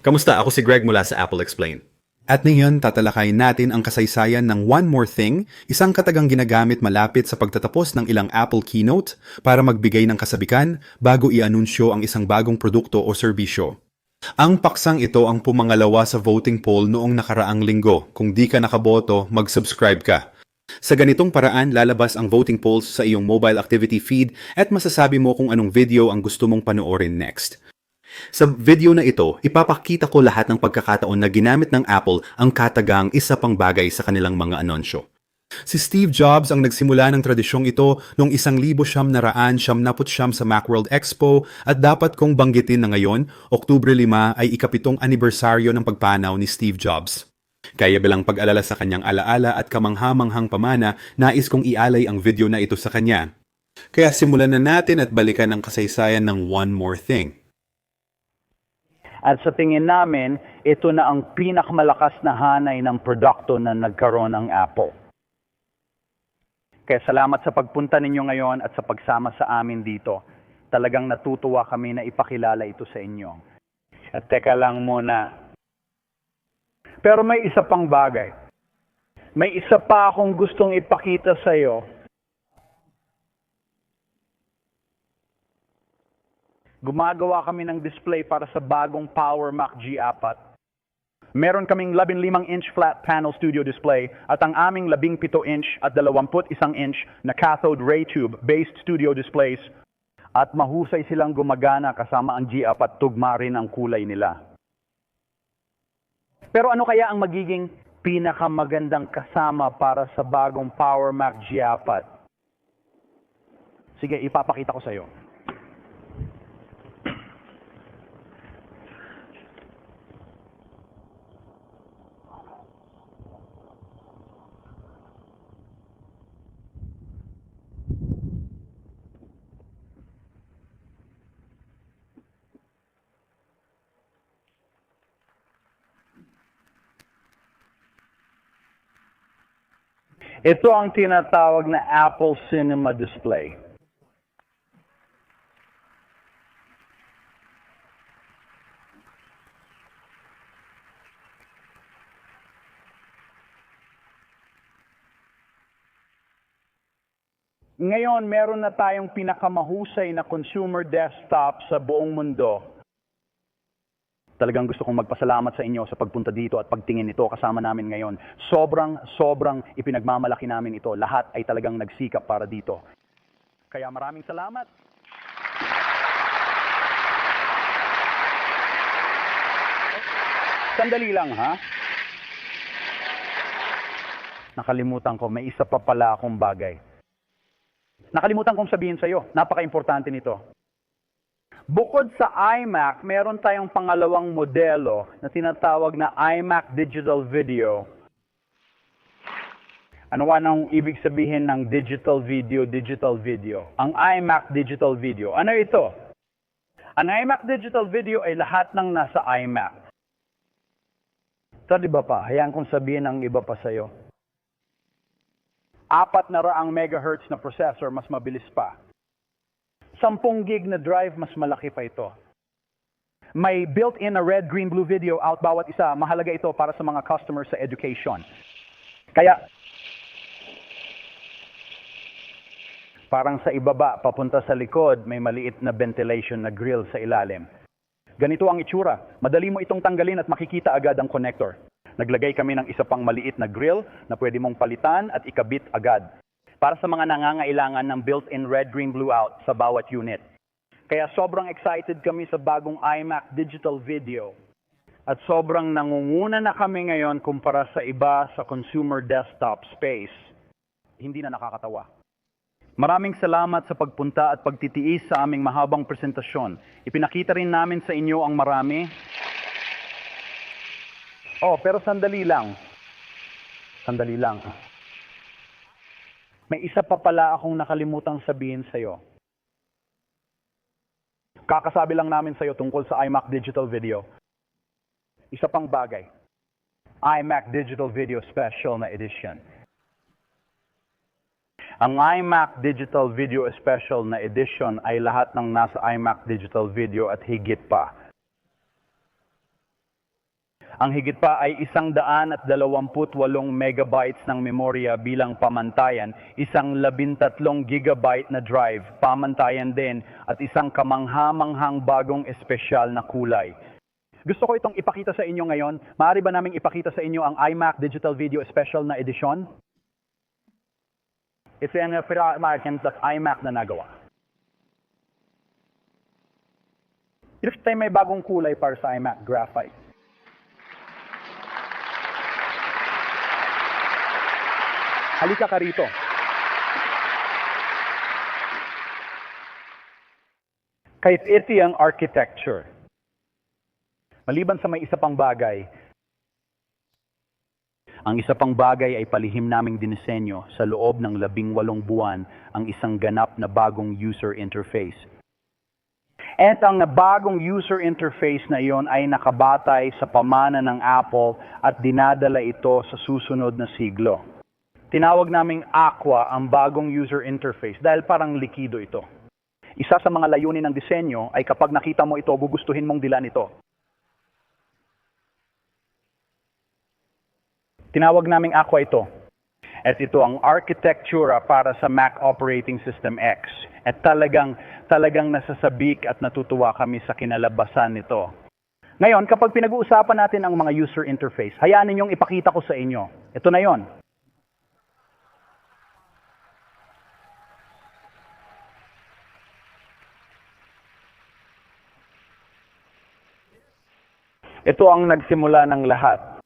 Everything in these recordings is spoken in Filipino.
Kamusta? Ako si Greg mula sa Apple Explain. At ngayon, tatalakayin natin ang kasaysayan ng One More Thing, isang katagang ginagamit malapit sa pagtatapos ng ilang Apple keynote para magbigay ng kasabikan bago i-anunsyo ang isang bagong produkto o serbisyo. Ang paksang ito ang pumangalawa sa voting poll noong nakaraang linggo. Kung di ka nakaboto, mag-subscribe ka. Sa ganitong paraan, lalabas ang voting polls sa iyong mobile activity feed at masasabi mo kung anong video ang gusto mong panoorin next. Sa video na ito, ipapakita ko lahat ng pagkakataon na ginamit ng Apple ang katagang isa pang bagay sa kanilang mga anunsyo. Si Steve Jobs ang nagsimula ng tradisyong ito noong 1979 sa Macworld Expo at dapat kong banggitin na ngayon, Oktubre 5 ay ikapitong anibersaryo ng pagpanaw ni Steve Jobs. Kaya bilang pag-alala sa kanyang alaala at kamangha-manghang pamana, nais kong ialay ang video na ito sa kanya. Kaya simulan na natin at balikan ang kasaysayan ng One More Thing. At sa tingin namin, ito na ang pinakamalakas na hanay ng produkto na nagkaroon ng Apple. Kaya salamat sa pagpunta ninyo ngayon at sa pagsama sa amin dito. Talagang natutuwa kami na ipakilala ito sa inyo. At teka lang muna. Pero may isa pang bagay. May isa pa akong gustong ipakita sa iyo. Gumagawa kami ng display para sa bagong Power Mac G4. Meron kaming 15-inch flat panel studio display at ang aming 17-inch at 21-inch na cathode ray tube based studio displays at mahusay silang gumagana kasama ang G4 at tugma rin ang kulay nila. Pero ano kaya ang magiging pinakamagandang kasama para sa bagong Power Mac G4? Sige, ipapakita ko sa iyo. Ito ang tinatawag na Apple Cinema Display. Ngayon, meron na tayong pinakamahusay na consumer desktop sa buong mundo. Talagang gusto kong magpasalamat sa inyo sa pagpunta dito at pagtingin ito kasama namin ngayon. Sobrang ipinagmamalaki namin ito. Lahat ay talagang nagsikap para dito. Kaya maraming salamat. Sandali lang, ha? Nakalimutan ko, may isa pa pala akong bagay. Nakalimutan kong sabihin sa iyo, napaka-importante nito. Bukod sa iMac, meron tayong pangalawang modelo na tinatawag na iMac Digital Video. Ano nang ibig sabihin ng digital video? Ang iMac Digital Video. Ano ito? Ang iMac Digital Video ay lahat ng nasa iMac. Sa iba pa, hayaan kong sabihin ang iba pa sa iyo. 400 MHz na processor, mas mabilis pa. 10 gig na drive, mas malaki pa ito. May built-in na red, green, blue video out bawat isa. Mahalaga ito para sa mga customers sa education. Kaya, parang sa ibaba, papunta sa likod, may maliit na ventilation na grill sa ilalim. Ganito ang itsura. Madali mo itong tanggalin at makikita agad ang connector. Naglagay kami ng isa pang maliit na grill na pwede mong palitan at ikabit agad. Para sa mga nangangailangan ng built-in red, green, blue out sa bawat unit. Kaya sobrang excited kami sa bagong iMac Digital Video. At sobrang nangunguna na kami ngayon kumpara sa iba sa consumer desktop space. Hindi na nakakatawa. Maraming salamat sa pagpunta at pagtitiis sa aming mahabang presentasyon. Ipinakita rin namin sa inyo ang marami. Pero sandali lang. Sandali lang. May isa pa pala akong nakalimutang sabihin sa iyo. Kakasabi lang namin sa iyo tungkol sa iMac Digital Video. Isa pang bagay. iMac Digital Video Special na Edition. Ang iMac Digital Video Special na Edition ay lahat ng nasa iMac Digital Video at higit pa. Ang higit pa ay 128 megabytes ng memorya bilang pamantayan, isang 13 gigabyte na drive, pamantayan din, at isang kamangha-manghang bagong espesyal na kulay. Gusto ko itong ipakita sa inyo ngayon. Maaari ba naming ipakita sa inyo ang iMac Digital Video Special na edisyon? Ito ang iMac na nagawa. Ito tayo may bagong kulay para sa iMac, graphite. Halika ka rito. Kahit ito ang architecture. Maliban sa may isa pang bagay, ang isa pang bagay ay palihim naming dinisenyo sa loob ng 18 buwan ang isang ganap na bagong user interface. At ang bagong user interface na iyon ay nakabatay sa pamana ng Apple at dinadala ito sa susunod na siglo. Tinawag naming Aqua ang bagong user interface dahil parang likido ito. Isa sa mga layunin ng disenyo ay kapag nakita mo ito, gugustuhin mong dilan ito. Tinawag naming Aqua ito. At ito ang architectura para sa Mac Operating System X. At talagang nasasabik at natutuwa kami sa kinalabasan nito. Ngayon, kapag pinag-uusapan natin ang mga user interface, hayaan ninyong ipakita ko sa inyo. Ito na yon. Ito ang nagsimula ng lahat.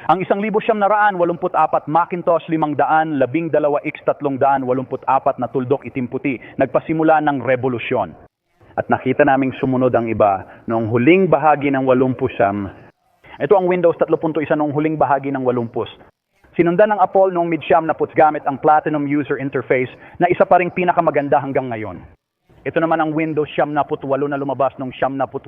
Ang 1984 Macintosh 512x384 na tuldok itim puti nagpasimula ng revolusyon. At nakita naming sumunod ang iba noong huling bahagi ng 80. Ito ang Windows 3.1 noong huling bahagi ng 80. Sinundan ng Apple noong mid-90 gamit ang Platinum User Interface na isa pa ring pinakamaganda hanggang ngayon. Ito naman ang Windows 98 na lumabas noong 98.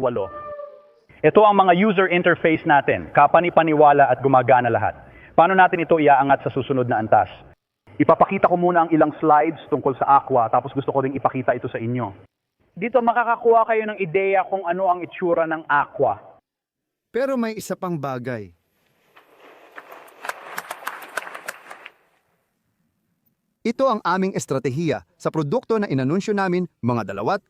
Ito ang mga user interface natin, kapani-paniwala at gumagana lahat. Paano natin ito iaangat sa susunod na antas? Ipapakita ko muna ang ilang slides tungkol sa Aqua, tapos gusto ko ring ipakita ito sa inyo. Dito makakakuha kayo ng ideya kung ano ang itsura ng Aqua. Pero may isa pang bagay. Ito ang aming estratehiya sa produkto na inanunsyo namin mga 2.5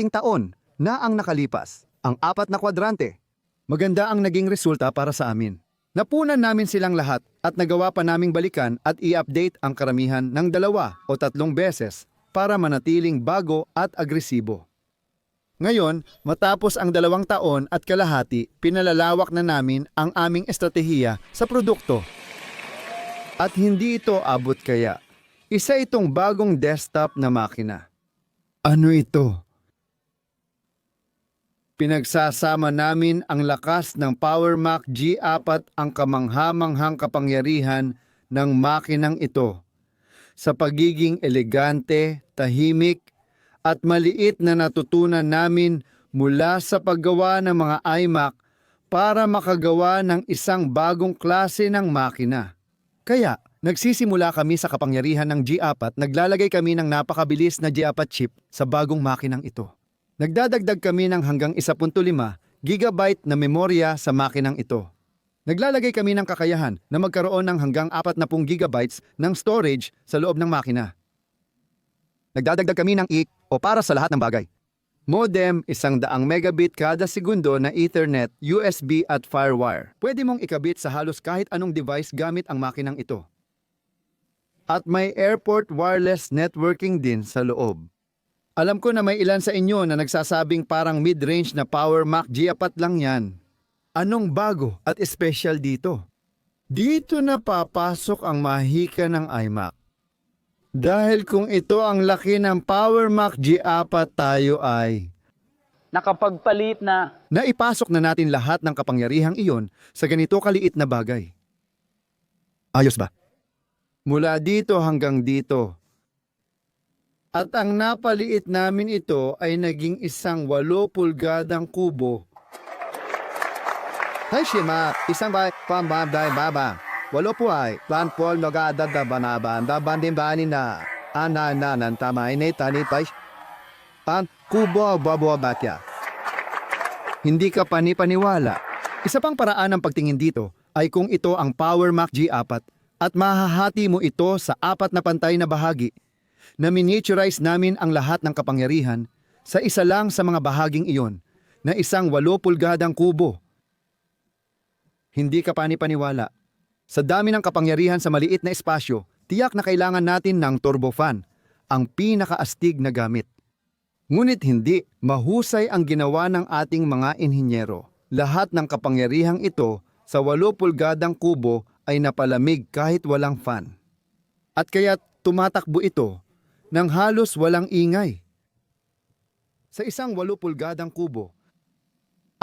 taon na ang nakalipas. Ang 4 na kwadrante. Maganda ang naging resulta para sa amin. Napunan namin silang lahat at nagawa pa naming balikan at i-update ang karamihan ng 2 o 3 beses para manatiling bago at agresibo. Ngayon, matapos ang 2 taon at kalahati, pinalalawak na namin ang aming estratehiya sa produkto. At hindi ito abot kaya. Isa itong bagong desktop na makina. Ano ito? Pinagsasama namin ang lakas ng PowerMac G4 ang kamangha-manghang kapangyarihan ng makinang ito sa pagiging elegante, tahimik, at maliit na natutunan namin mula sa paggawa ng mga iMac para makagawa ng isang bagong klase ng makina. Kaya, nagsisimula kami sa kapangyarihan ng G4, naglalagay kami ng napakabilis na G4 chip sa bagong makinang ito. Nagdadagdag kami ng hanggang 1.5 gigabyte na memorya sa makinang ito. Naglalagay kami ng kakayahan na magkaroon ng hanggang 40 gigabytes ng storage sa loob ng makina. Nagdadagdag kami ng IC o para sa lahat ng bagay. Modem, 100 megabit kada segundo na Ethernet, USB at Firewire. Pwede mong ikabit sa halos kahit anong device gamit ang makinang ito. At may airport wireless networking din sa loob. Alam ko na may ilan sa inyo na nagsasabing parang mid-range na PowerMac G4 lang yan. Anong bago at espesyal dito? Dito na papasok ang mahika ng iMac. Dahil kung ito ang laki ng PowerMac G4 tayo ay Nakapagpalit na. naipasok na natin lahat ng kapangyarihang iyon sa ganito kaliit na bagay. Ayos ba? Mula dito hanggang dito. At ang napaliit namin ito ay naging isang 8 pulgadang kubo. Hay shima, isang bay, pambaday baba. 8 ay, plan pol nagada da banaban, da banding bani na. Ananan tamay ne tani pay. Kubo babo bakya. Hindi ka panipaniwala. Isa pang paraan ng pagtingin dito ay kung ito ang Power Mac G4 at mahahati mo ito sa 4 na pantay na bahagi na miniaturize namin ang lahat ng kapangyarihan sa isa lang sa mga bahaging iyon na isang 8 pulgadang kubo. Hindi ka panipaniwala. Sa dami ng kapangyarihan sa maliit na espasyo, tiyak na kailangan natin ng turbofan, ang pinakaastig na gamit. Ngunit hindi, mahusay ang ginawa ng ating mga inhinyero. Lahat ng kapangyarihang ito sa 8 pulgadang kubo ay napalamig kahit walang fan. At kaya tumatakbo ito nang halos walang ingay. Sa isang 8 pulgadang kubo.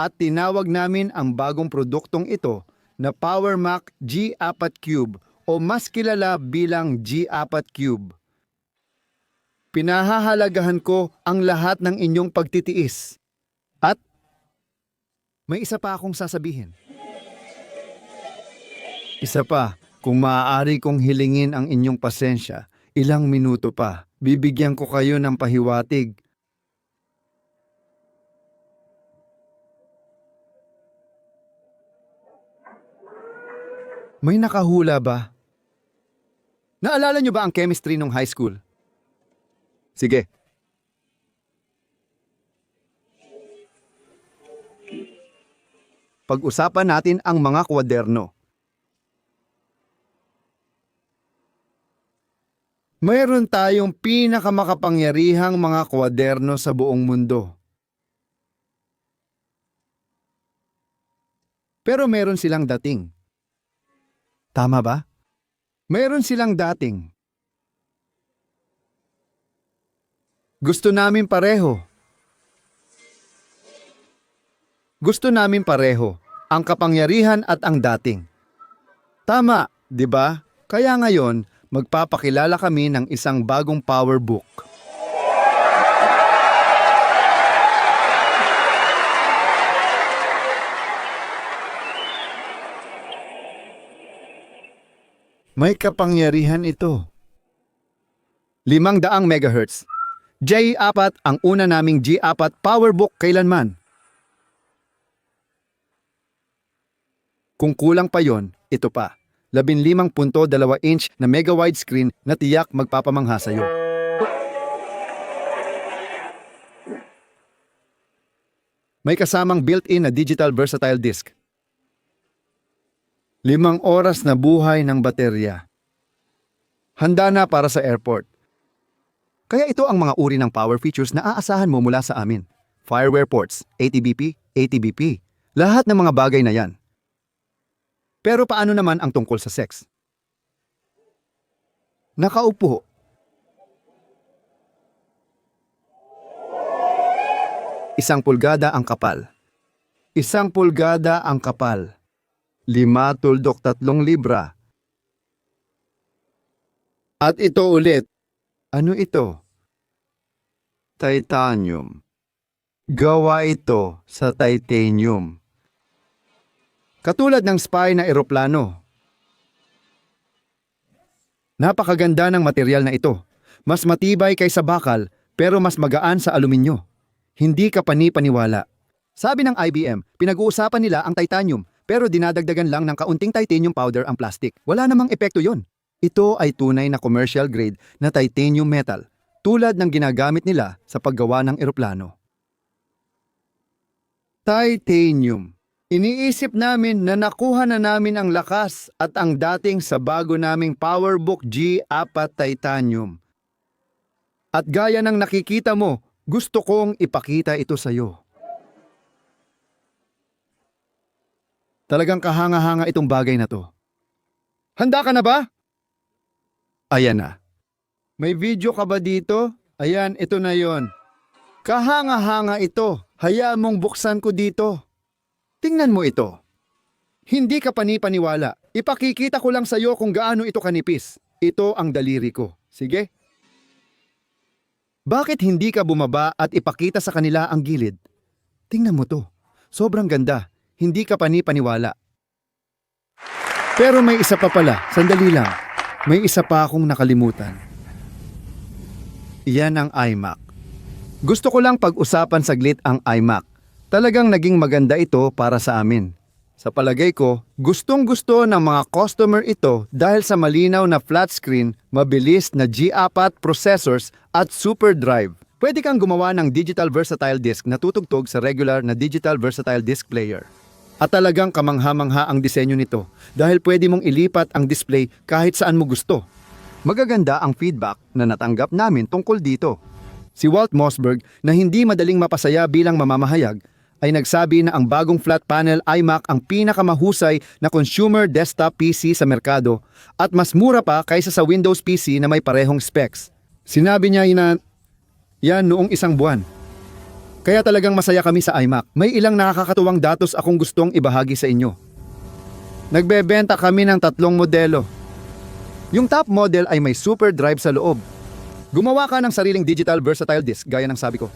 At tinawag namin ang bagong produktong ito na Power Mac G4 Cube o mas kilala bilang G4 Cube. Pinahahalagahan ko ang lahat ng inyong pagtitiis. At may isa pa akong sasabihin. Isa pa, kung maaari kong hilingin ang inyong pasensya, ilang minuto pa, bibigyan ko kayo ng pahiwatig. May nakahula ba? Naalala niyo ba ang chemistry nung high school? Sige. Pag-usapan natin ang mga kwaderno. Mayroon tayong pinakamakapangyarihang mga kwaderno sa buong mundo. Pero meron silang dating. Tama ba? Meron silang dating. Gusto namin pareho. Gusto namin pareho, ang kapangyarihan at ang dating. Tama, di ba? Kaya ngayon, magpapakilala kami ng isang bagong power book. May kapangyarihan ito. 500 MHz. J4 ang una naming G4 power book kailanman. Kung kulang pa yon, ito pa. 15.2 inch na mega widescreen na tiyak magpapamangha sa'yo. May kasamang built-in na digital versatile disc. 5 oras na buhay ng baterya. Handa na para sa airport. Kaya ito ang mga uri ng power features na aasahan mo mula sa amin. Fireware ports, ATBP, ATBP. Lahat ng mga bagay na yan. Pero paano naman ang tungkol sa sex? Nakaupo. Isang pulgada ang kapal. 1 pulgada ang kapal. 5.3 libra. At ito ulit. Ano ito? Titanium. Gawa ito sa titanium. Katulad ng spy na eroplano. Napakaganda ng material na ito. Mas matibay kaysa bakal pero mas magaan sa aluminyo. Hindi ka pani-paniwala. Sabi ng IBM, pinag-uusapan nila ang titanium pero dinadagdagan lang ng kaunting titanium powder ang plastic. Wala namang epekto yon. Ito ay tunay na commercial grade na titanium metal tulad ng ginagamit nila sa paggawa ng eroplano. Titanium. Iniisip namin na nakuha na namin ang lakas at ang dating sa bago naming PowerBook G4 Titanium. At gaya ng nakikita mo, gusto kong ipakita ito sa iyo. Talagang kahanga-hanga itong bagay na to. Handa ka na ba? Ayan na. May video ka ba dito? Ayan, ito na yon. Kahanga-hanga ito. Hayaan mong buksan ko dito. Tingnan mo ito. Hindi ka pani-paniwala. Ipakikita ko lang sa iyo kung gaano ito kanipis. Ito ang daliri ko. Sige? Bakit hindi ka bumaba at ipakita sa kanila ang gilid? Tingnan mo to. Sobrang ganda. Hindi ka pani-paniwala. Pero may isa pa pala. Sandali lang. May isa pa akong nakalimutan. Iyan ang iMac. Gusto ko lang pag-usapan saglit ang iMac. Talagang naging maganda ito para sa amin. Sa palagay ko, gustong-gusto ng mga customer ito dahil sa malinaw na flat screen, mabilis na G4 processors at super drive. Pwede kang gumawa ng digital versatile disk na tutugtog sa regular na digital versatile disk player. At talagang kamangha-mangha ang disenyo nito dahil pwede mong ilipat ang display kahit saan mo gusto. Magaganda ang feedback na natanggap namin tungkol dito. Si Walt Mossberg na hindi madaling mapasaya bilang mamamahayag ay nagsabi na ang bagong flat panel iMac ang pinakamahusay na consumer desktop PC sa merkado at mas mura pa kaysa sa Windows PC na may parehong specs. Sinabi niya yan noong isang buwan. Kaya talagang masaya kami sa iMac. May ilang nakakatuwang datos akong gustong ibahagi sa inyo. Nagbebenta kami ng 3 modelo. Yung top model ay may super drive sa loob. Gumawa ka ng sariling digital versatile disk gaya ng sabi ko.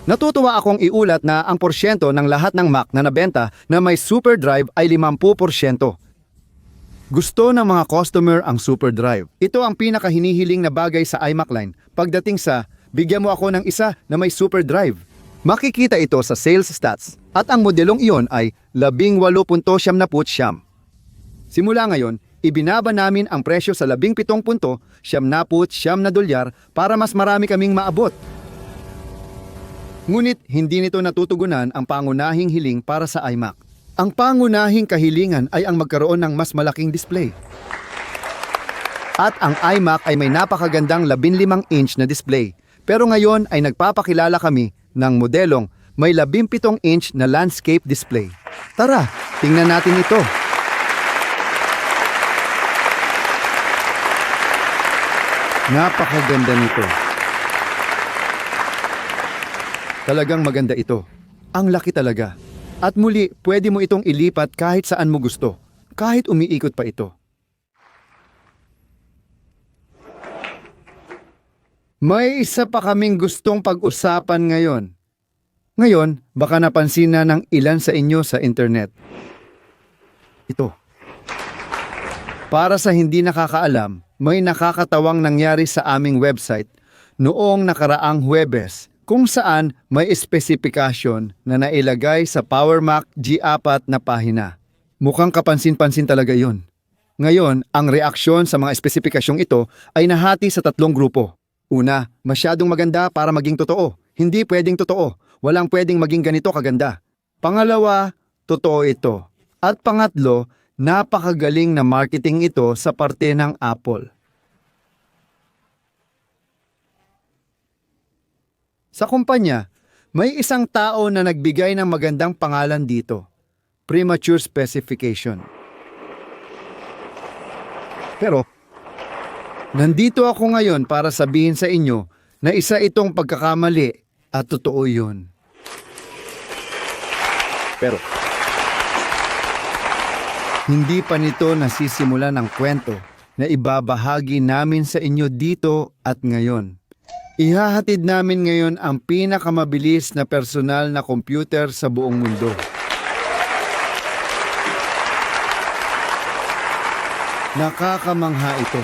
Natutuwa akong iulat na ang porsyento ng lahat ng Mac na nabenta na may super drive ay 50%. Gusto ng mga customer ang super drive. Ito ang pinakahinihiling na bagay sa iMac line pagdating sa bigyan mo ako ng isa na may super drive. Makikita ito sa sales stats at ang modelong iyon ay 18.79. Simula ngayon, ibinaba namin ang presyo sa 17.79 dolyar para mas marami kaming maabot. Ngunit hindi nito natutugunan ang pangunahing hiling para sa iMac. Ang pangunahing kahilingan ay ang magkaroon ng mas malaking display. At ang iMac ay may napakagandang 15-inch na display. Pero ngayon ay nagpapakilala kami ng modelong may 17-inch na landscape display. Tara, tingnan natin ito. Napakaganda nito. Talagang maganda ito. Ang laki talaga. At muli, pwede mo itong ilipat kahit saan mo gusto. Kahit umiikot pa ito. May isa pa kaming gustong pag-usapan ngayon. Ngayon, baka napansin na ng ilan sa inyo sa internet. Ito. Para sa hindi nakakaalam, may nakakatawang nangyari sa aming website noong nakaraang Huwebes kung saan may espesifikasyon na nailagay sa PowerMac G4 na pahina. Mukhang kapansin-pansin talaga yon. Ngayon, ang reaksyon sa mga espesipikasyong ito ay nahati sa 3 grupo. Una, masyadong maganda para maging totoo. Hindi pwedeng totoo. Walang pwedeng maging ganito kaganda. Pangalawa, totoo ito. At pangatlo, napakagaling na marketing ito sa parte ng Apple. Sa kumpanya, may isang tao na nagbigay ng magandang pangalan dito. Premature specification. Pero, nandito ako ngayon para sabihin sa inyo na isa itong pagkakamali at totoo yun. Pero, hindi pa nito nasisimulan ang kwento na ibabahagi namin sa inyo dito at ngayon. Ihahatid namin ngayon ang pinakamabilis na personal na computer sa buong mundo. Nakakamangha ito.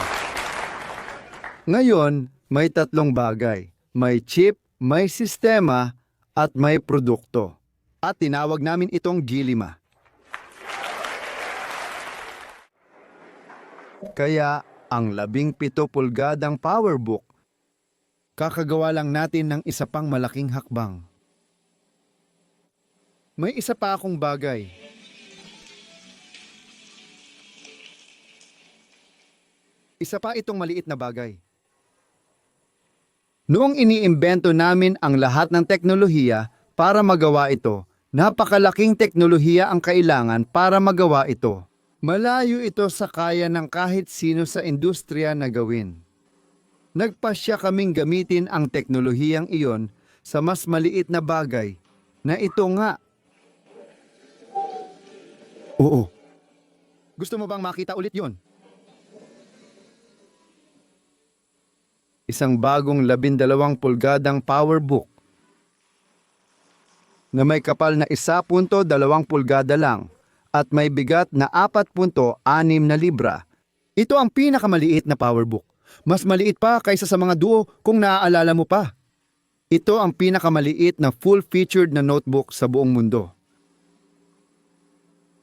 Ngayon, may 3 bagay. May chip, may sistema, at may produkto. At tinawag namin itong G5. Kaya, ang 17 pulgadang PowerBook, kakagawa lang natin ng isa pang malaking hakbang. May isa pa akong bagay. Isa pa itong maliit na bagay. Noong iniimbento namin ang lahat ng teknolohiya para magawa ito, napakalaking teknolohiya ang kailangan para magawa ito. Malayo ito sa kaya ng kahit sino sa industriya na gawin. Nagpasya kaming gamitin ang teknolohiyang iyon sa mas maliit na bagay na ito nga. Oo. Gusto mo bang makita ulit yon? Isang bagong 12 pulgadang PowerBook na may kapal na 1.2 pulgada lang at may bigat na 4.6 na libra. Ito ang pinakamaliit na PowerBook. Mas maliit pa kaysa sa mga Duo kung naaalala mo pa. Ito ang pinakamaliit na full-featured na notebook sa buong mundo.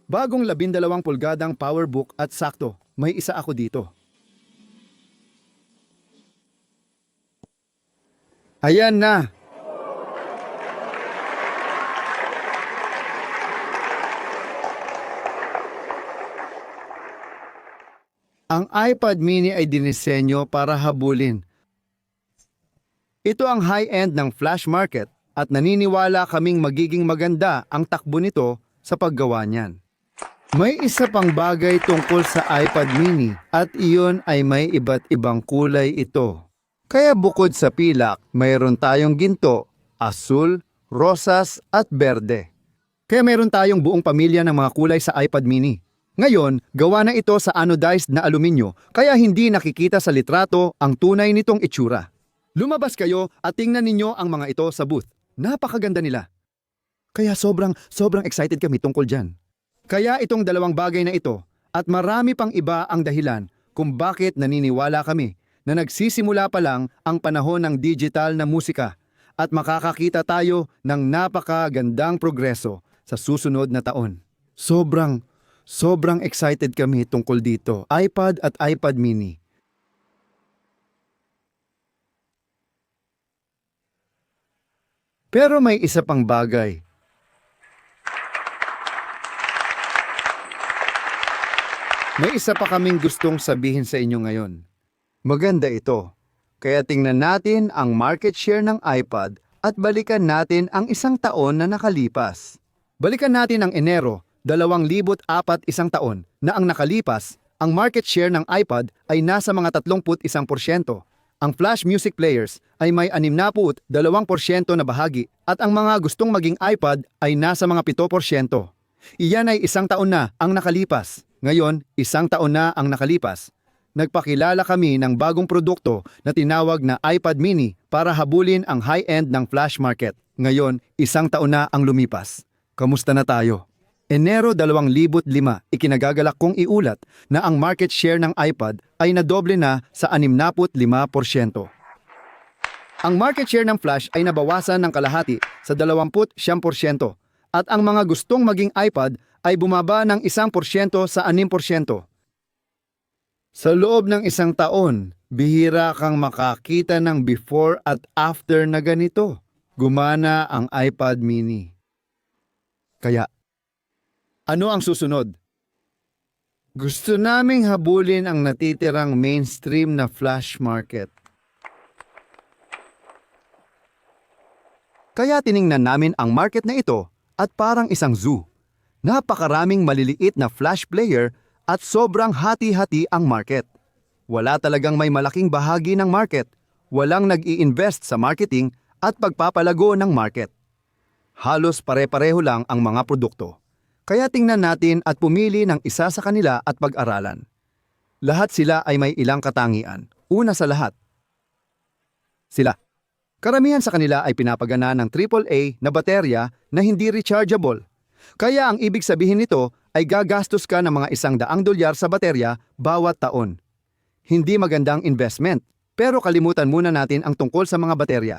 Bagong 12 pulgadang PowerBook at sakto, may isa ako dito. Ayan na! Ang iPad mini ay dinisenyo para habulin. Ito ang high-end ng flash market at naniniwala kaming magiging maganda ang takbo nito sa paggawa niyan. May isa pang bagay tungkol sa iPad mini at iyon ay may iba't ibang kulay ito. Kaya bukod sa pilak, mayroon tayong ginto, asul, rosas at berde. Kaya mayroon tayong buong pamilya ng mga kulay sa iPad mini. Ngayon, gawa na ito sa anodized na aluminyo kaya hindi nakikita sa litrato ang tunay nitong itsura. Lumabas kayo at tingnan ninyo ang mga ito sa booth. Napakaganda nila. Kaya sobrang excited kami tungkol dyan. Kaya itong dalawang bagay na ito at marami pang iba ang dahilan kung bakit naniniwala kami na nagsisimula pa lang ang panahon ng digital na musika at makakakita tayo ng napakagandang progreso sa susunod na taon. Sobrang excited kami tungkol dito, iPad at iPad mini. Pero may isa pang bagay. May isa pa kaming gustong sabihin sa inyo ngayon. Maganda ito. Kaya tingnan natin ang market share ng iPad at balikan natin ang isang taon na nakalipas. Balikan natin ang Enero 2004 isang taon na ang nakalipas, ang market share ng iPad ay nasa mga 31%. Ang flash music players ay may 62% na bahagi at ang mga gustong maging iPad ay nasa mga 7%. Iyan ay isang taon na ang nakalipas. Ngayon, isang taon na ang nakalipas. Nagpakilala kami ng bagong produkto na tinawag na iPad mini para habulin ang high-end ng flash market. Ngayon, isang taon na ang lumipas. Kamusta na tayo? Enero 2005, ikinagagalak kong iulat na ang market share ng iPad ay nadoble na sa 65%. Ang market share ng flash ay nabawasan ng kalahati sa 29% at ang mga gustong maging iPad ay bumaba ng 1% sa 6%. Sa loob ng isang taon, bihira kang makakita ng before at after na ganito. Gumana ang iPad mini. Kaya, ano ang susunod? Gusto naming habulin ang natitirang mainstream na flash market. Kaya tiningnan namin ang market na ito at parang isang zoo. Napakaraming maliliit na flash player at sobrang hati-hati ang market. Wala talagang may malaking bahagi ng market. Walang nag-i-invest sa marketing at pagpapalago ng market. Halos pare-pareho lang ang mga produkto. Kaya tingnan natin at pumili ng isa sa kanila at pag-aralan. Lahat sila ay may ilang katangian. Una sa lahat, sila. Karamihan sa kanila ay pinapagana ng AAA na baterya na hindi rechargeable. Kaya ang ibig sabihin nito ay gagastos ka ng mga $100 sa baterya bawat taon. Hindi magandang investment, pero kalimutan muna natin ang tungkol sa mga baterya.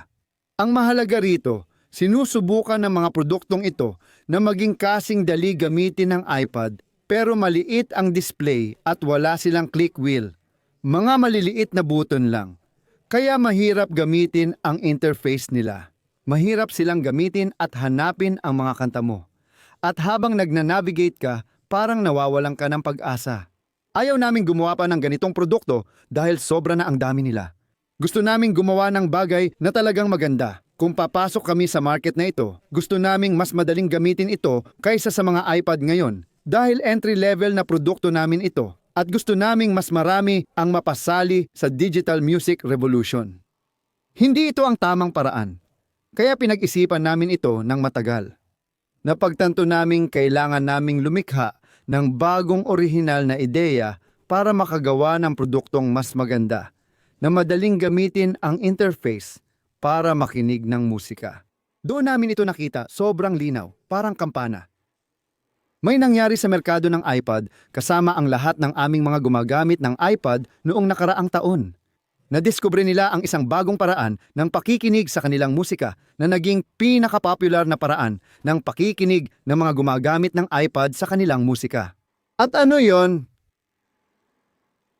Ang mahalaga rito, sinusubukan ng mga produktong ito na maging kasing dali gamitin ng iPad pero maliit ang display at wala silang click wheel. Mga maliliit na button lang. Kaya mahirap gamitin ang interface nila. Mahirap silang gamitin at hanapin ang mga kanta mo. At habang nagnanavigate ka, parang nawawalan ka ng pag-asa. Ayaw naming gumawa pa ng ganitong produkto dahil sobra na ang dami nila. Gusto naming gumawa ng bagay na talagang maganda. Kung papasok kami sa market na ito, gusto naming mas madaling gamitin ito kaysa sa mga iPad ngayon dahil entry-level na produkto namin ito at gusto naming mas marami ang mapasali sa digital music revolution. Hindi ito ang tamang paraan, kaya pinag-isipan namin ito ng matagal. Napagtanto naming kailangan naming lumikha ng bagong orihinal na ideya para makagawa ng produktong mas maganda na madaling gamitin ang interface para makinig ng musika. Doon namin ito nakita, sobrang linaw, parang kampana. May nangyari sa merkado ng iPad kasama ang lahat ng aming mga gumagamit ng iPad noong nakaraang taon. Nadiskubre nila ang isang bagong paraan ng pakikinig sa kanilang musika na naging pinaka-popular na paraan ng pakikinig ng mga gumagamit ng iPad sa kanilang musika. At ano yon?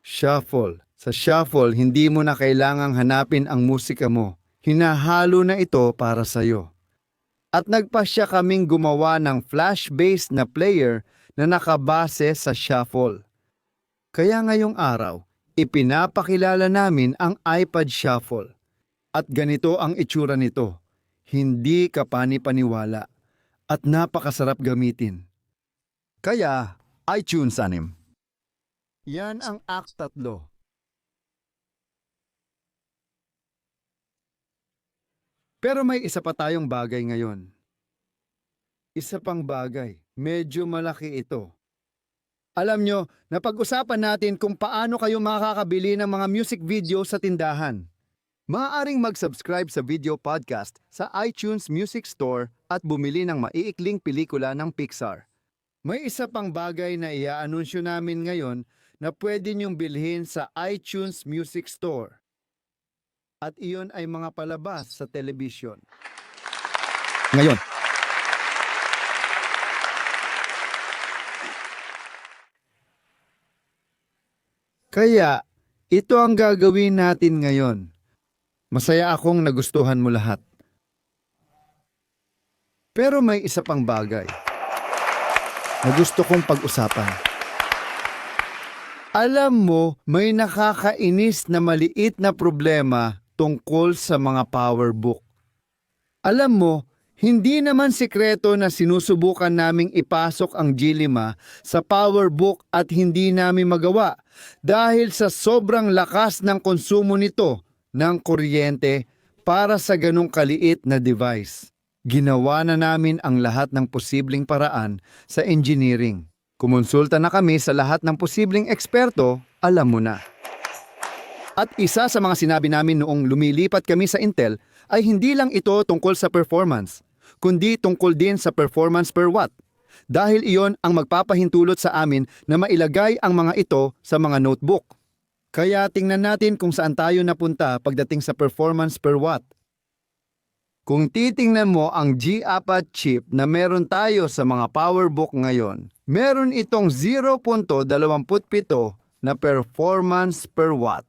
Shuffle. Sa shuffle, hindi mo na kailangang hanapin ang musika mo. Hinahalo na ito para sa'yo. At nagpasya kaming gumawa ng flash-based na player na nakabase sa shuffle. Kaya ngayong araw, ipinapakilala namin ang iPad Shuffle. At ganito ang itsura nito. Hindi ka pani-paniwala at napakasarap gamitin. Kaya, iTunes anim. Yan ang Act 3. Pero may isa pa tayong bagay ngayon. Isa pang bagay, medyo malaki ito. Alam nyo, napag-usapan natin kung paano kayo makakabili ng mga music video sa tindahan. Maaaring mag-subscribe sa video podcast sa iTunes Music Store at bumili ng maiikling pelikula ng Pixar. May isa pang bagay na i-aanunsyo namin ngayon na pwede niyong bilhin sa iTunes Music Store. At iyon ay mga palabas sa telebisyon. Ngayon, kaya, ito ang gagawin natin ngayon. Masaya akong nagustuhan mo lahat. Pero may isa pang bagay na gusto kong pag-usapan. Alam mo, may nakakainis na maliit na problema tungkol sa mga PowerBook. Alam mo, hindi naman sikreto na sinusubukan naming ipasok ang G5 sa PowerBook at hindi namin magawa dahil sa sobrang lakas ng konsumo nito ng kuryente para sa ganong kaliit na device. Ginawa na namin ang lahat ng posibleng paraan sa engineering. Kumonsulta na kami sa lahat ng posibleng eksperto, alam mo na. At isa sa mga sinabi namin noong lumilipat kami sa Intel ay hindi lang ito tungkol sa performance, kundi tungkol din sa performance per watt. Dahil iyon ang magpapahintulot sa amin na mailagay ang mga ito sa mga notebook. Kaya tingnan natin kung saan tayo napunta pagdating sa performance per watt. Kung titingnan mo ang G4 chip na meron tayo sa mga PowerBook ngayon, meron itong 0.27 na performance per watt.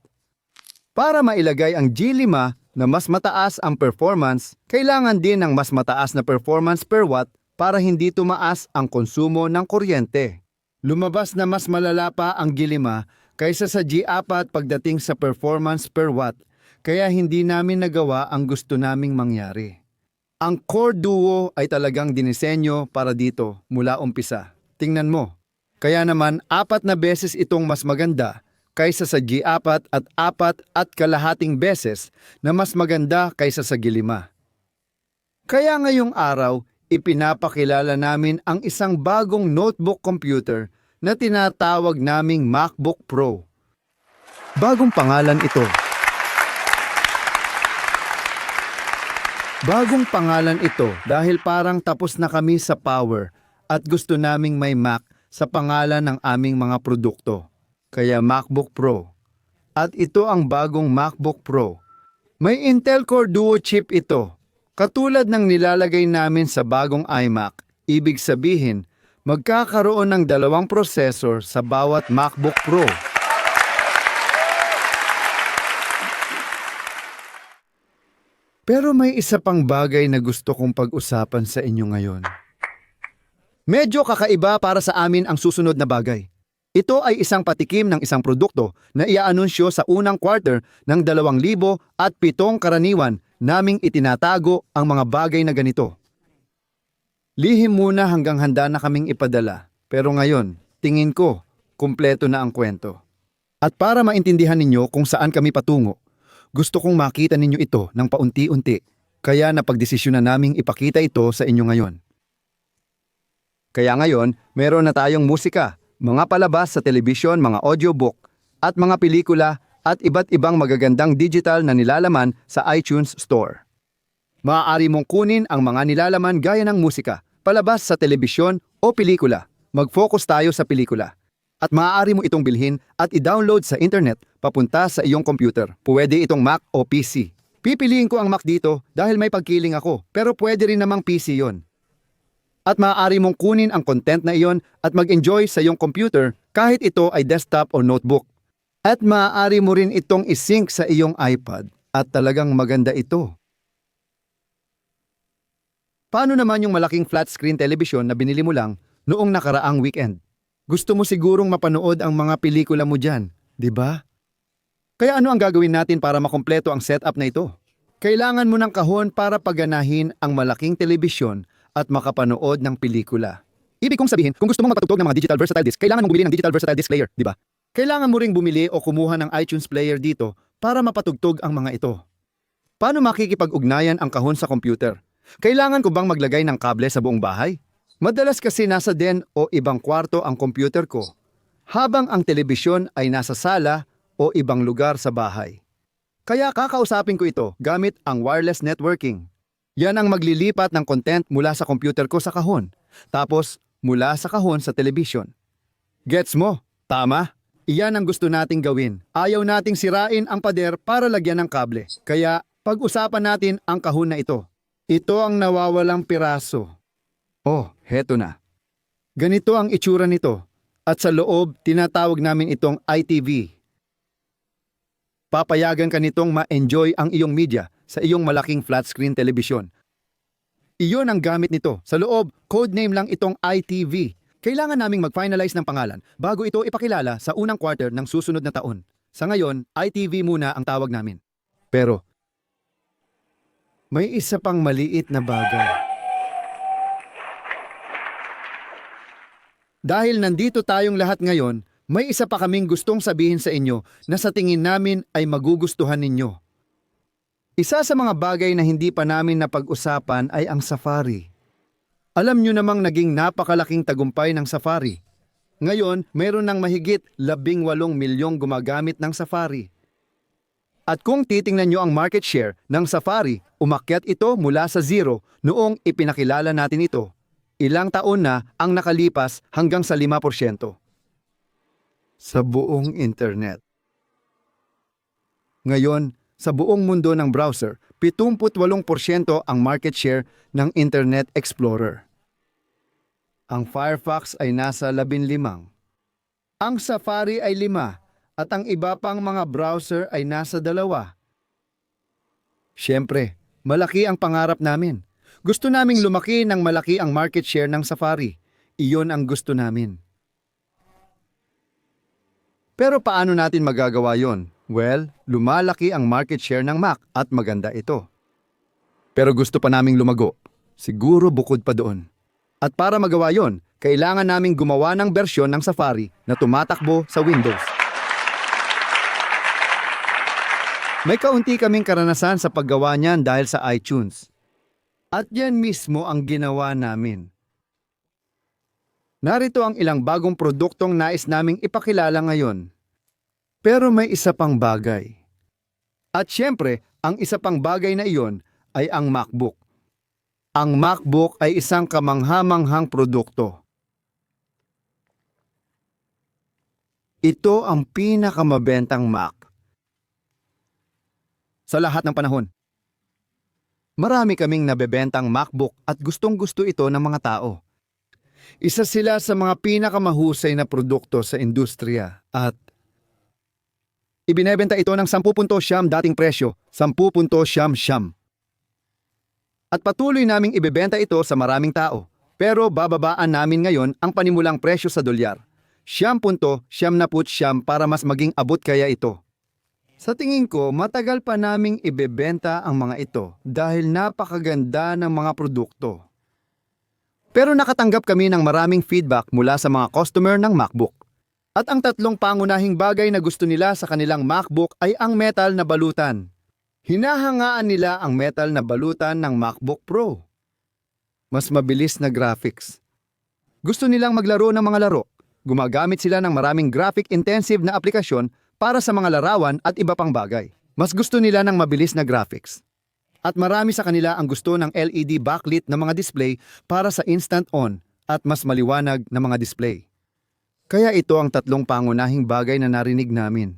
Para mailagay ang G5 na mas mataas ang performance, kailangan din ng mas mataas na performance per watt para hindi tumaas ang konsumo ng kuryente. Lumabas na mas malala pa ang G5 kaysa sa G4 pagdating sa performance per watt, kaya hindi namin nagawa ang gusto naming mangyari. Ang Core Duo ay talagang dinisenyo para dito mula umpisa. Tingnan mo. Kaya naman 4 na beses itong mas maganda kaysa sa G4 at 4.5 beses na mas maganda kaysa sa G5. Kaya ngayong araw, ipinapakilala namin ang isang bagong notebook computer na tinatawag naming MacBook Pro. Bagong pangalan ito. Bagong pangalan ito dahil parang tapos na kami sa power at gusto naming may Mac sa pangalan ng aming mga produkto. Kaya MacBook Pro. At ito ang bagong MacBook Pro. May Intel Core Duo chip ito. Katulad ng nilalagay namin sa bagong iMac, ibig sabihin, magkakaroon ng 2 processor sa bawat MacBook Pro. Pero may isa pang bagay na gusto kong pag-usapan sa inyo ngayon. Medyo kakaiba para sa amin ang susunod na bagay. Ito ay isang patikim ng isang produkto na iaanunsyo sa unang quarter ng 2007 karaniwan naming itinatago ang mga bagay na ganito. Lihim muna hanggang handa na kaming ipadala, pero ngayon, tingin ko, kumpleto na ang kwento. At para maintindihan ninyo kung saan kami patungo, gusto kong makita ninyo ito ng paunti-unti, kaya napagdesisyon na naming ipakita ito sa inyo ngayon. Kaya ngayon, meron na tayong musika, mga palabas sa telebisyon, mga audiobook, at mga pelikula at iba't ibang magagandang digital na nilalaman sa iTunes Store. Maaari mong kunin ang mga nilalaman gaya ng musika, palabas sa telebisyon o pelikula. Mag-focus tayo sa pelikula. At maaari mo itong bilhin at i-download sa internet papunta sa iyong computer. Pwede itong Mac o PC. Pipiliin ko ang Mac dito dahil may pagkiling ako, pero pwede rin namang PC yon. At maaari mong kunin ang content na iyon at mag-enjoy sa iyong computer kahit ito ay desktop o notebook. At maaari mo rin itong isync sa iyong iPad at talagang maganda ito. Paano naman yung malaking flat screen television na binili mo lang noong nakaraang weekend? Gusto mo sigurong mapanood ang mga pelikula mo dyan, di ba? Kaya ano ang gagawin natin para makumpleto ang setup na ito? Kailangan mo ng kahon para paganahin ang malaking telebisyon at makapanood ng pelikula. Ibig kong sabihin, kung gusto mong magpatugtog ng mga digital versatile disc, kailangan mong bumili ng digital versatile disc player, di ba? Kailangan mo ring bumili o kumuha ng iTunes player dito para mapatugtog ang mga ito. Paano makikipag-ugnayan ang kahon sa computer? Kailangan ko bang maglagay ng kable sa buong bahay? Madalas kasi nasa den o ibang kwarto ang computer ko, habang ang telebisyon ay nasa sala o ibang lugar sa bahay. Kaya kakausapin ko ito gamit ang wireless networking. Yan ang maglilipat ng content mula sa computer ko sa kahon, tapos mula sa kahon sa telebisyon. Gets mo? Tama? Iyan ang gusto nating gawin. Ayaw nating sirain ang pader para lagyan ng kable. Kaya pag-usapan natin ang kahon na ito. Ito ang nawawalang piraso. Oh, heto na. Ganito ang itsura nito. At sa loob, tinatawag namin itong ITV. Papayagan ka nitong ma-enjoy ang iyong media sa iyong malaking flat screen television. Iyon ang gamit nito. Sa loob, codename lang itong ITV. Kailangan naming mag-finalize ng pangalan bago ito ipakilala sa unang quarter ng susunod na taon. Sa ngayon, ITV muna ang tawag namin. Pero, may isa pang maliit na bagay. Dahil nandito tayong lahat ngayon, may isa pa kaming gustong sabihin sa inyo na sa tingin namin ay magugustuhan ninyo. Isa sa mga bagay na hindi pa namin napag-usapan ay ang Safari. Alam nyo namang naging napakalaking tagumpay ng Safari. Ngayon, mayroon ng mahigit 18 milyong gumagamit ng Safari. At kung titingnan nyo ang market share ng Safari, umakyat ito mula sa 0 noong ipinakilala natin ito. Ilang taon na ang nakalipas hanggang sa 5%. Sa buong internet. Ngayon, sa buong mundo ng browser, 78% ang market share ng Internet Explorer. Ang Firefox ay nasa 15. Ang Safari ay 5 at ang iba pang mga browser ay nasa 2. Siyempre, malaki ang pangarap namin. Gusto naming lumaki ng malaki ang market share ng Safari. Iyon ang gusto namin. Pero paano natin magagawa yon? Well, lumalaki ang market share ng Mac at maganda ito. Pero gusto pa naming lumago. Siguro bukod pa doon. At para magawa yon, kailangan naming gumawa ng bersyon ng Safari na tumatakbo sa Windows. May kaunti kaming karanasan sa paggawa niyan dahil sa iTunes. At yan mismo ang ginawa namin. Narito ang ilang bagong produktong nais naming ipakilala ngayon. Pero may isa pang bagay. At syempre, ang isa pang bagay na iyon ay ang MacBook. Ang MacBook ay isang kamangha-manghang produkto. Ito ang pinakamabentang Mac sa lahat ng panahon. Marami kaming nabebentang MacBook at gustong-gusto ito ng mga tao. Isa sila sa mga pinakamahusay na produkto sa industriya at ibinebenta ito ng 10.9 dating presyo, 10.9. At patuloy naming ibebenta ito sa maraming tao. Pero bababaan namin ngayon ang panimulang presyo sa dolyar. 9.9 para mas maging abot kaya ito. Sa tingin ko, matagal pa naming ibebenta ang mga ito dahil napakaganda ng mga produkto. Pero nakatanggap kami ng maraming feedback mula sa mga customer ng MacBook. At ang tatlong pangunahing bagay na gusto nila sa kanilang MacBook ay ang metal na balutan. Hinahangaan nila ang metal na balutan ng MacBook Pro. Mas mabilis na graphics. Gusto nilang maglaro ng mga laro. Gumagamit sila ng maraming graphic-intensive na aplikasyon para sa mga larawan at iba pang bagay. Mas gusto nila ng mabilis na graphics. At marami sa kanila ang gusto ng LED backlit na mga display para sa instant on at mas maliwanag na mga display. Kaya ito ang tatlong pangunahing bagay na narinig namin.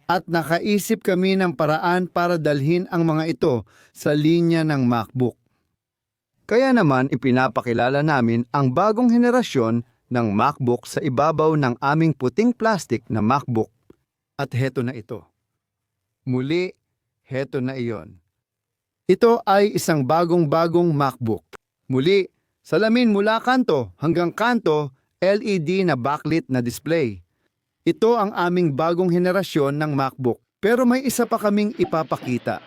At nakaisip kami ng paraan para dalhin ang mga ito sa linya ng MacBook. Kaya naman ipinapakilala namin ang bagong henerasyon ng MacBook sa ibabaw ng aming puting plastic na MacBook. At heto na ito. Muli, heto na iyon. Ito ay isang bagong-bagong MacBook. Muli, salamin mula kanto hanggang kanto, LED na backlit na display. Ito ang aming bagong henerasyon ng MacBook. Pero may isa pa kaming ipapakita.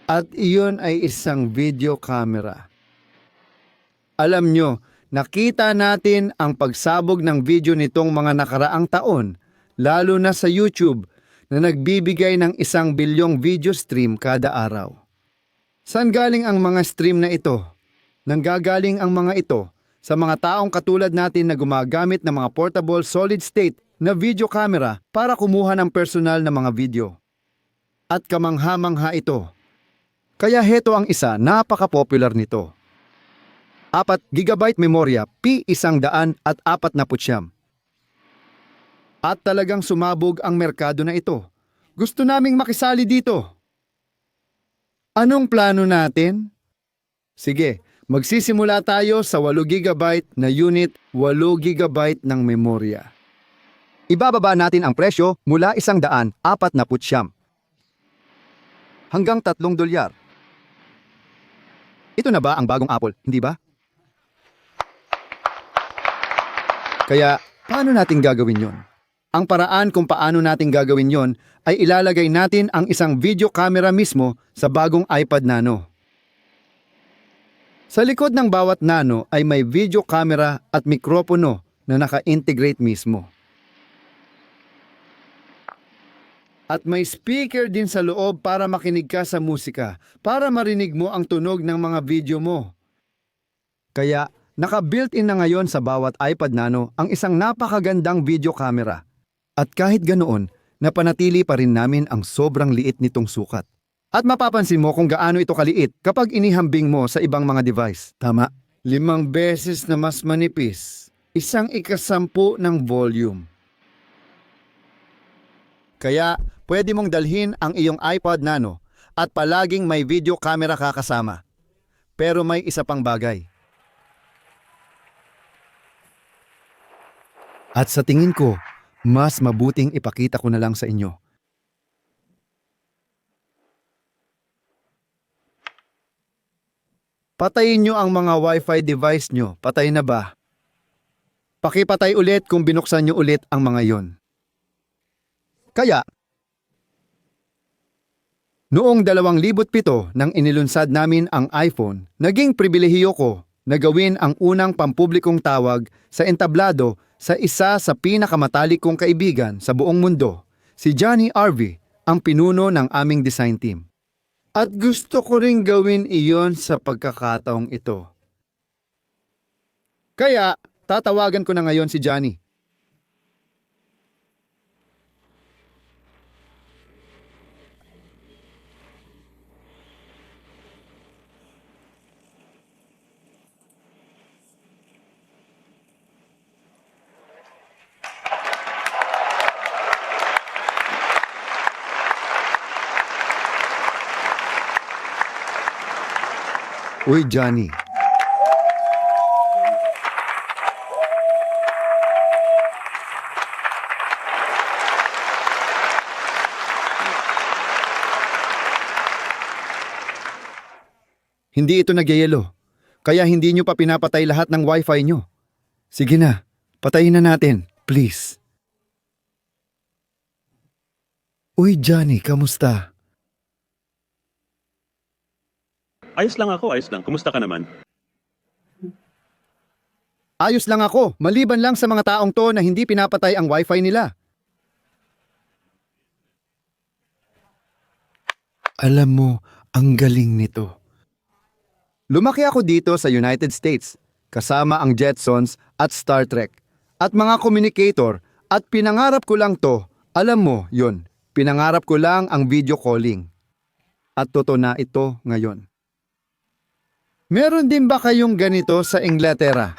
At iyon ay isang video camera. Alam nyo, nakita natin ang pagsabog ng video nitong mga nakaraang taon, lalo na sa YouTube, na nagbibigay ng 1 bilyong video stream kada araw. Saan galing ang mga stream na ito? Nanggagaling ang mga ito sa mga taong katulad natin na gumagamit ng mga portable solid-state na video camera para kumuha ng personal na mga video. At kamangha-mangha ito. Kaya heto ang isa, napaka-popular nito. 4 GB memorya, P149. At talagang sumabog ang merkado na ito. Gusto naming makisali dito. Anong plano natin? Sige, magsisimula tayo sa 8 GB na unit, 8 GB ng memorya. Ibababa natin ang presyo mula $149 hanggang $3. Ito na ba ang bagong Apple, hindi ba? Kaya, paano natin gagawin yon? Ang paraan kung paano natin gagawin yon ay ilalagay natin ang isang video camera mismo sa bagong iPad Nano. Sa likod ng bawat Nano ay may video camera at mikropono na naka-integrate mismo. At may speaker din sa loob para makinig ka sa musika, para marinig mo ang tunog ng mga video mo. Kaya, naka-built-in na ngayon sa bawat iPad Nano ang isang napakagandang video camera. At kahit ganoon, napanatili pa rin namin ang sobrang liit nitong sukat. At mapapansin mo kung gaano ito kaliit kapag inihambing mo sa ibang mga device. Tama, 5 beses na mas manipis, 1/10 ng volume. Kaya, pwede mong dalhin ang iyong iPad Nano at palaging may video camera ka kasama. Pero may isa pang bagay. At sa tingin ko, mas mabuting ipakita ko na lang sa inyo. Patayin nyo ang mga Wi-Fi device nyo. Patay na ba? Pakipatay ulit kung binuksan nyo ulit ang mga yon. Kaya, noong 2007 nang inilunsad namin ang iPhone, naging pribilehiyo ko na gawin ang unang pampublikong tawag sa entablado sa isa sa pinakamatalik kong kaibigan sa buong mundo, si Johnny Arvey, ang pinuno ng aming design team. At gusto ko ring gawin iyon sa pagkakataong ito. Kaya, tatawagan ko na ngayon si Johnny. Uy, Johnny. Hindi ito nagyayelo, kaya hindi nyo pa pinapatay lahat ng Wi-Fi nyo. Sige na, patayin na natin, please. Uy, Johnny, kamusta? Ayos lang ako, ayos lang. Kumusta ka naman? Ayos lang ako, maliban lang sa mga taong to na hindi pinapatay ang Wi-Fi nila. Alam mo, ang galing nito. Lumaki ako dito sa United States, kasama ang Jetsons at Star Trek, at mga communicator, at pinangarap ko lang to, alam mo, yun, pinangarap ko lang ang video calling. At totoo na ito ngayon. Meron din ba kayong ganito sa Inglaterra?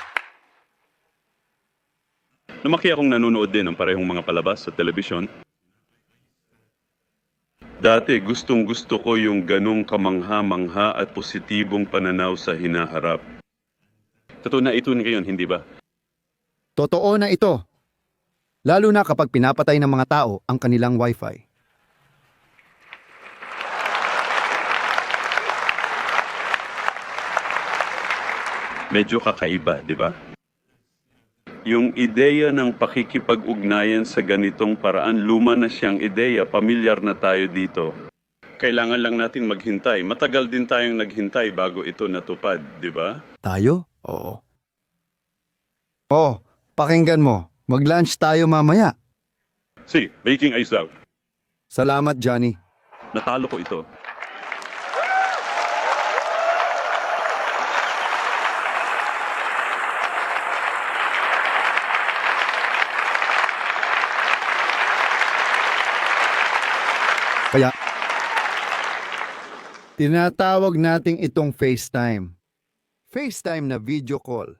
Lumaki akong nanonood din ng parehong mga palabas sa telebisyon. Dati gustong-gusto ko yung ganong kamangha-mangha at positibong pananaw sa hinaharap. Totoo na ito ngayon, hindi ba? Totoo na ito. Lalo na kapag pinapatay ng mga tao ang kanilang wifi. Medyo kakaiba, di ba? Yung ideya ng pakikipag-ugnayan sa ganitong paraan, luma na siyang ideya, pamilyar na tayo dito. Kailangan lang natin maghintay. Matagal din tayong naghintay bago ito natupad, di ba? Tayo? Oo. Oh, pakinggan mo. Mag-lunch tayo mamaya. See, baking ice out. Salamat, Johnny. Natalo ko ito. Kaya, tinatawag nating itong FaceTime. FaceTime na video call.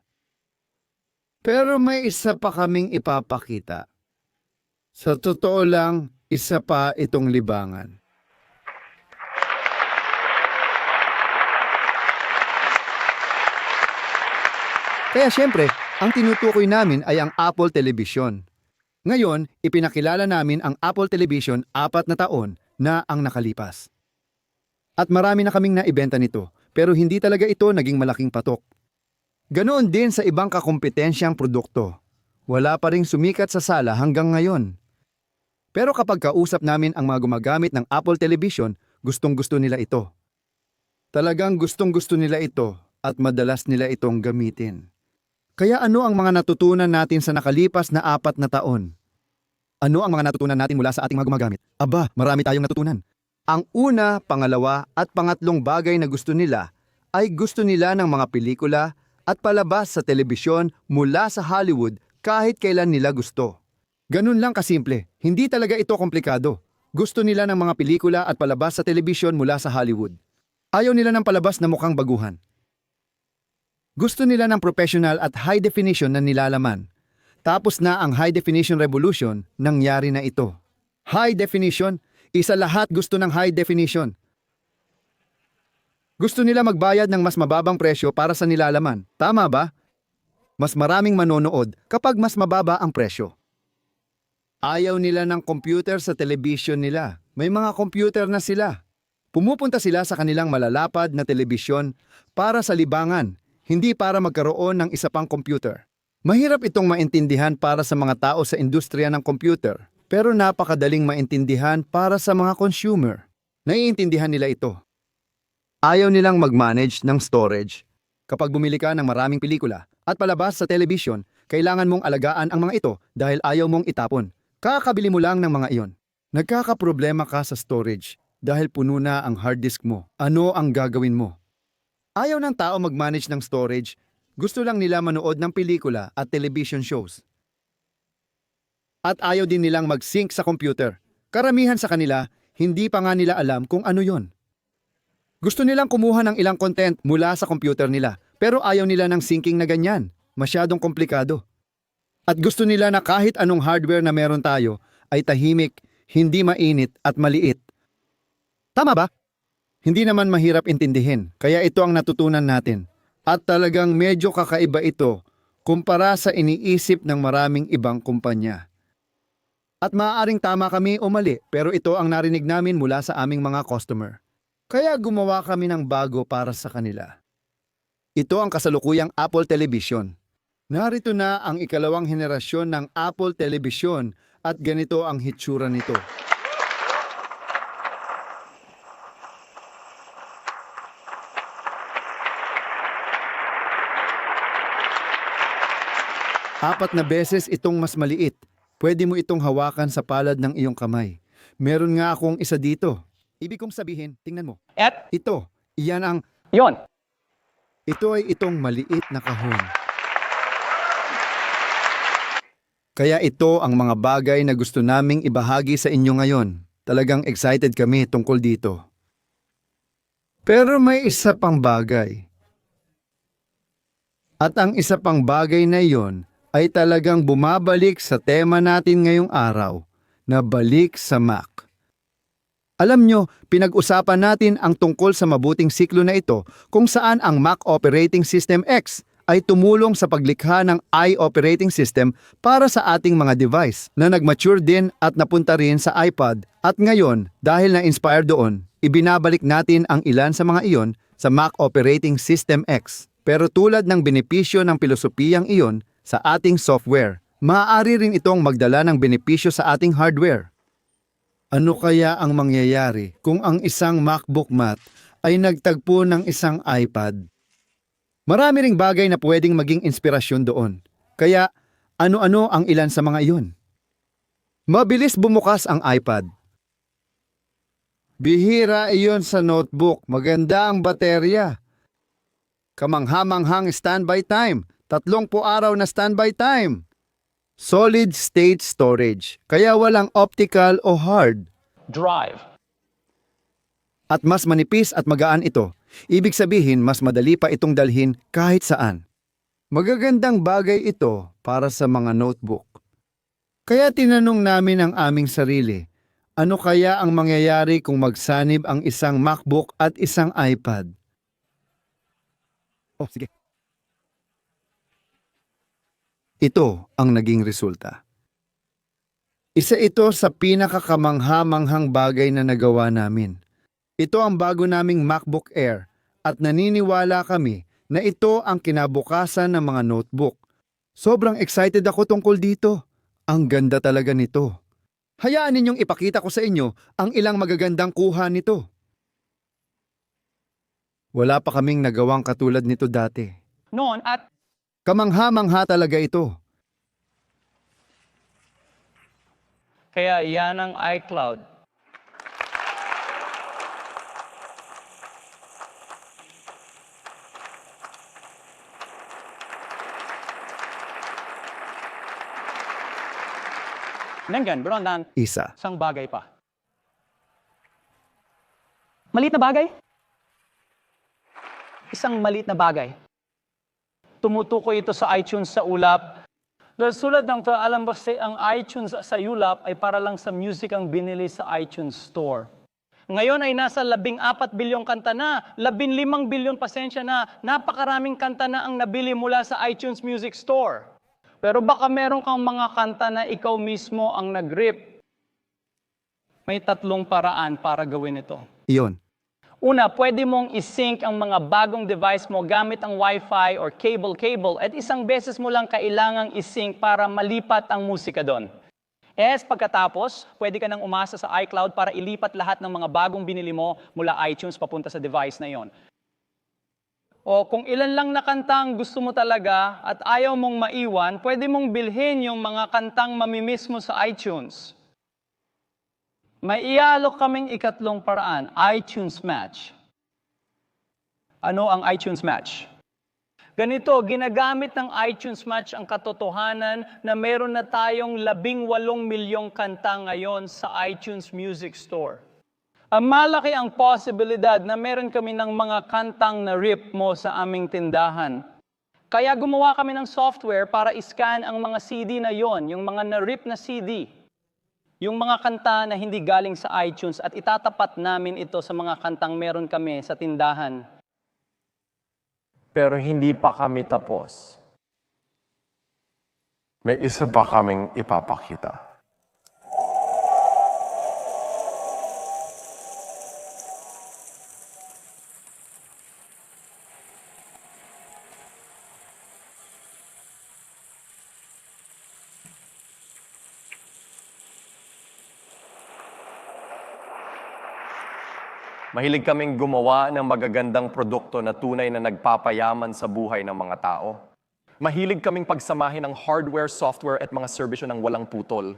Pero may isa pa kaming ipapakita. Sa totoo lang, isa pa itong libangan. Kaya syempre, ang tinutukoy namin ay ang Apple Television. Ngayon, ipinakilala namin ang Apple Television 4 na taon na ang nakalipas. At marami na kaming naibenta nito, pero hindi talaga ito naging malaking patok. Ganoon din sa ibang kakompetensyang produkto. Wala pa ring sumikat sa sala hanggang ngayon. Pero kapag kausap namin ang mga gumagamit ng Apple Television, gustong-gusto nila ito. Talagang gustong-gusto nila ito at madalas nila itong gamitin. Kaya ano ang mga natutunan natin sa nakalipas na 4 na taon? Ano ang mga natutunan natin mula sa ating mga gumagamit? Aba, marami tayong natutunan. Ang una, pangalawa at pangatlong bagay na gusto nila ay gusto nila ng mga pelikula at palabas sa telebisyon mula sa Hollywood kahit kailan nila gusto. Ganun lang kasimple, hindi talaga ito komplikado. Gusto nila ng mga pelikula at palabas sa telebisyon mula sa Hollywood. Ayaw nila ng palabas na mukhang baguhan. Gusto nila ng professional at high definition na nilalaman. Tapos na ang high definition revolution, nangyari na ito. High definition, isa lahat gusto ng high definition. Gusto nila magbayad ng mas mababang presyo para sa nilalaman. Tama ba? Mas maraming manonood kapag mas mababa ang presyo. Ayaw nila ng computer sa television nila. May mga computer na sila. Pumupunta sila sa kanilang malalapad na telebisyon para sa libangan, hindi para magkaroon ng isa pang computer. Mahirap itong maintindihan para sa mga tao sa industriya ng computer, pero napakadaling maintindihan para sa mga consumer. Naiintindihan nila ito. Ayaw nilang mag-manage ng storage. Kapag bumili ka ng maraming pelikula at palabas sa television, kailangan mong alagaan ang mga ito dahil ayaw mong itapon. Kakabili mo lang ng mga iyon. Nagkakaproblema ka sa storage dahil puno na ang hard disk mo. Ano ang gagawin mo? Ayaw ng tao mag-manage ng storage. Gusto lang nila manood ng pelikula at television shows. At ayaw din nilang mag-sync sa computer. Karamihan sa kanila, hindi pa nga nila alam kung ano yon. Gusto nilang kumuha ng ilang content mula sa computer nila, pero ayaw nila ng syncing na ganyan. Masyadong komplikado. At gusto nila na kahit anong hardware na meron tayo ay tahimik, hindi mainit at maliit. Tama ba? Hindi naman mahirap intindihin, kaya ito ang natutunan natin. At talagang medyo kakaiba ito kumpara sa iniisip ng maraming ibang kumpanya. At maaaring tama kami o mali, pero ito ang narinig namin mula sa aming mga customer. Kaya gumawa kami ng bago para sa kanila. Ito ang kasalukuyang Apple Television. Narito na ang ikalawang henerasyon ng Apple Television at ganito ang hitsura nito. Apat na beses itong mas maliit. Pwede mo itong hawakan sa palad ng iyong kamay. Meron nga akong isa dito. Ibig kong sabihin, tingnan mo. At Ito, iyan ang... yon, Ito ay itong maliit na kahon. Kaya ito ang mga bagay na gusto naming ibahagi sa inyo ngayon. Talagang excited kami tungkol dito. Pero may isa pang bagay. At ang isa pang bagay na iyon ay talagang bumabalik sa tema natin ngayong araw, na balik sa Mac. Alam nyo, pinag-usapan natin ang tungkol sa mabuting siklo na ito kung saan ang Mac Operating System X ay tumulong sa paglikha ng i-operating system para sa ating mga device na nag-mature din at napunta rin sa iPad. At ngayon, dahil na-inspire doon, ibinabalik natin ang ilan sa mga iyon sa Mac Operating System X. Pero tulad ng benepisyo ng pilosopiyang iyon sa ating software, maaari rin itong magdala ng benepisyo sa ating hardware. Ano kaya ang mangyayari kung ang isang MacBook Math ay nagtagpo ng isang iPad? Marami ring bagay na pwedeng maging inspirasyon doon. Kaya, ano-ano ang ilan sa mga iyon? Mabilis bumukas ang iPad. Bihira iyon sa notebook. Maganda ang baterya. Kamanghamanghang standby time. 30 araw na standby time. Solid state storage, kaya walang optical o hard drive. At mas manipis at magaan ito. Ibig sabihin, mas madali pa itong dalhin kahit saan. Magagandang bagay ito para sa mga notebook. Kaya tinanong namin ang aming sarili, ano kaya ang mangyayari kung magsanib ang isang MacBook at isang iPad? Oh, sige. Ito ang naging resulta. Isa ito sa pinakakamangha-manghang bagay na nagawa namin. Ito ang bago naming MacBook Air at naniniwala kami na ito ang kinabukasan ng mga notebook. Sobrang excited ako tungkol dito. Ang ganda talaga nito. Hayaan ninyong ipakita ko sa inyo ang ilang magagandang kuha nito. Wala pa kaming nagawang katulad nito dati. Noon at Kamangha-mangha talaga ito. kaya yan ang iCloud. Nanggan, Brondan, Isa. isang bagay pa. Maliit na bagay? Isang maliit na bagay. Tumutukoy ito sa iTunes sa ulap. Dahil sulad ng to, alam ba ang iTunes sa ulap ay para lang sa music ang binili sa iTunes Store. Ngayon ay nasa 14 bilyong kanta na, 15 bilyon pasensya na, napakaraming kanta na ang nabili mula sa iTunes Music Store. Pero baka meron kang mga kanta na ikaw mismo ang nag-rip. May 3 paraan para gawin ito. Iyon. Una, pwede mong isync ang mga bagong device mo gamit ang Wi-Fi or cable at isang beses mo lang kailangang isync para malipat ang musika doon. Pagkatapos, pwede ka nang umasa sa iCloud para ilipat lahat ng mga bagong binili mo mula iTunes papunta sa device na yon. O kung ilan lang na kantang gusto mo talaga at ayaw mong maiwan, pwede mong bilhin yung mga kantang mamimiss mo sa iTunes. May ialok kaming ikatlong paraan, iTunes Match. Ano ang iTunes Match? Ganito, ginagamit ng iTunes Match ang katotohanan na meron na tayong 18 milyong kanta ngayon sa iTunes Music Store. Ang malaki ang posibilidad na meron kami ng mga kantang na rip mo sa aming tindahan. Kaya gumawa kami ng software para iscan ang mga CD na yon, yung mga na-rip na CD. Yung mga kanta na hindi galing sa iTunes at itatapat namin ito sa mga kantang meron kami sa tindahan. Pero hindi pa kami tapos. May isa pa kaming ipapakita. Mahilig kaming gumawa ng magagandang produkto na tunay na nagpapayaman sa buhay ng mga tao. Mahilig kaming pagsamahin ng hardware, software at mga serbisyo ng walang putol.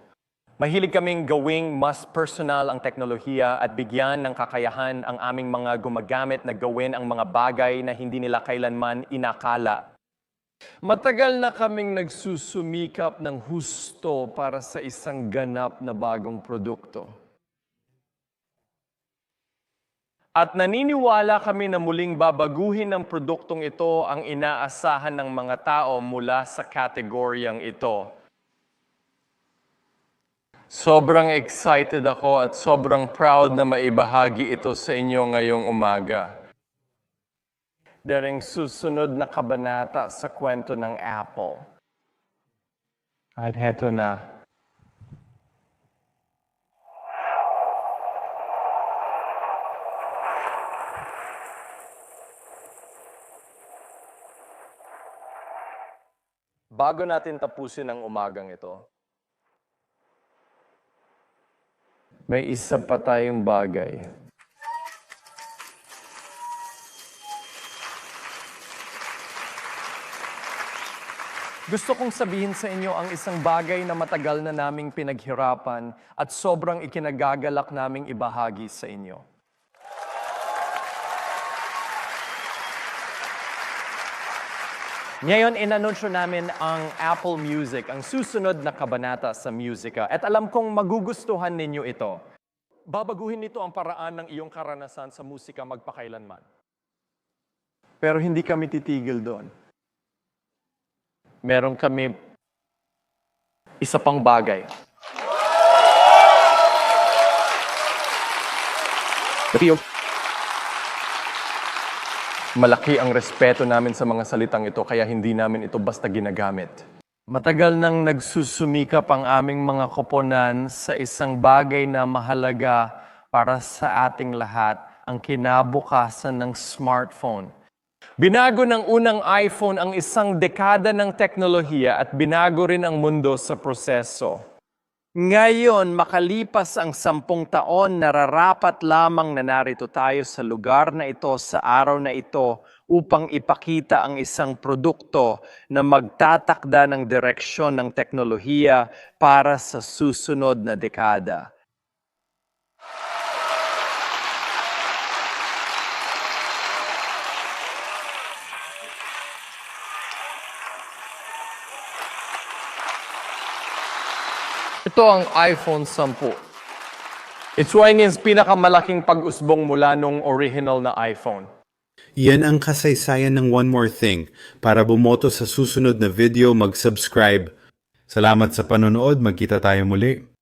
Mahilig kaming gawing mas personal ang teknolohiya at bigyan ng kakayahan ang aming mga gumagamit na gawin ang mga bagay na hindi nila kailanman inakala. Matagal na kaming nagsusumikap ng husto para sa isang ganap na bagong produkto. At naniniwala kami na muling babaguhin ng produktong ito ang inaasahan ng mga tao mula sa kategoryang ito. Sobrang excited ako at sobrang proud na maibahagi ito sa inyo ngayong umaga. Daring susunod na kabanata sa kwento ng Apple. At heto na. Bago natin tapusin ang umagang ito, may isa pa tayong bagay. Gusto kong sabihin sa inyo ang isang bagay na matagal na naming pinaghirapan at sobrang ikinagagalak naming ibahagi sa inyo. Ngayon, inanunsyo namin ang Apple Music, ang susunod na kabanata sa musika. At alam kong magugustuhan ninyo ito. Babaguhin nito ang paraan ng iyong karanasan sa musika magpakailanman. Pero hindi kami titigil doon. Meron kami isa pang bagay. Malaki ang respeto namin sa mga salitang ito kaya hindi namin ito basta ginagamit. Matagal nang nagsusumikap ang aming mga koponan sa isang bagay na mahalaga para sa ating lahat, ang kinabukasan ng smartphone. Binago ng unang iPhone ang isang dekada ng teknolohiya at binago rin ang mundo sa proseso. Ngayon, makalipas ang 10 taon, nararapat lamang na narito tayo sa lugar na ito, sa araw na ito, upang ipakita ang isang produkto na magtatakda ng direksyon ng teknolohiya para sa susunod na dekada. Ito ang iPhone 10. Ito ay yung pinakamalaking pag-usbong mula nung original na iPhone. Yan ang kasaysayan ng One More Thing. Para bumoto sa susunod na video, mag-subscribe. Salamat sa panonood. Magkita tayo muli.